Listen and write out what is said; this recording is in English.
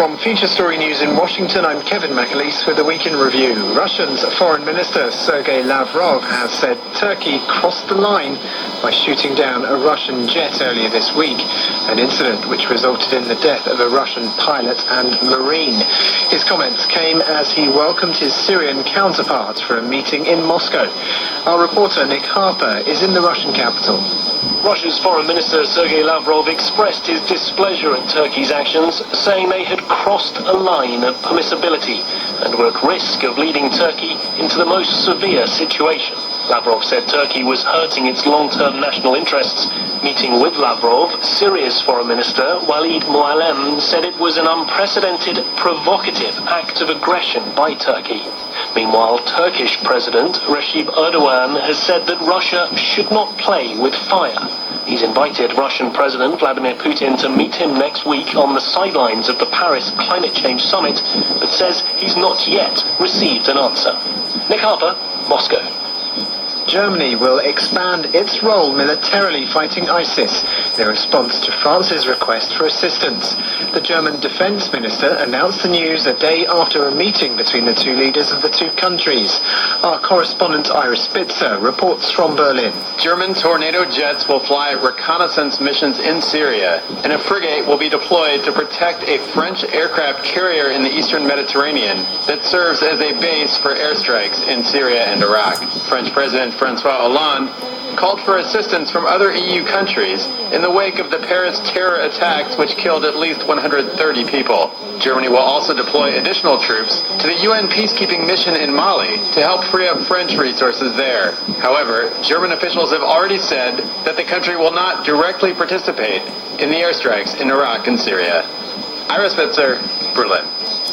From Feuture Story News in Washington, I'm Kevin McAleese with the Week in Review. Russia's Foreign Minister Sergei Lavrov has said Turkey crossed the line by shooting down a Russian jet earlier this week, an incident which resulted in the death of a Russian pilot and marine. His comments came as he welcomed his Syrian counterpart for a meeting in Moscow. Our reporter Nick Harper is in the Russian capital. Russia's Foreign Minister Sergei Lavrov expressed his displeasure at Turkey's actions, saying they had crossed a line of permissibility and were at risk of leading Turkey into the most severe situation. Lavrov said Turkey was hurting its long-term national interests. Meeting with Lavrov, Syria's Foreign Minister Walid Mualem said it was an unprecedented, provocative act of aggression by Turkey. Meanwhile, Turkish President Recep Erdogan has said that Russia should not play with fire. He's invited Russian President Vladimir Putin to meet him next week on the sidelines of the Paris Climate Change Summit, but says he's not yet received an answer. Nick Harper, Moscow. Germany will expand its role militarily fighting ISIS in response to France's request for assistance. The German defense minister announced the news a day after a meeting between the two leaders of the two countries. Our correspondent Iris Spitzer reports from Berlin. German Tornado jets will fly reconnaissance missions in Syria, and a frigate will be deployed to protect a French aircraft carrier in the eastern Mediterranean that serves as a base for airstrikes in Syria and Iraq. French President François Hollande called for assistance from other EU countries in the wake of the Paris terror attacks which killed at least 130 people. Germany will also deploy additional troops to the UN peacekeeping mission in Mali to help free up French resources there. However, German officials have already said that the country will not directly participate in the airstrikes in Iraq and Syria. Iris Spitzer, Berlin.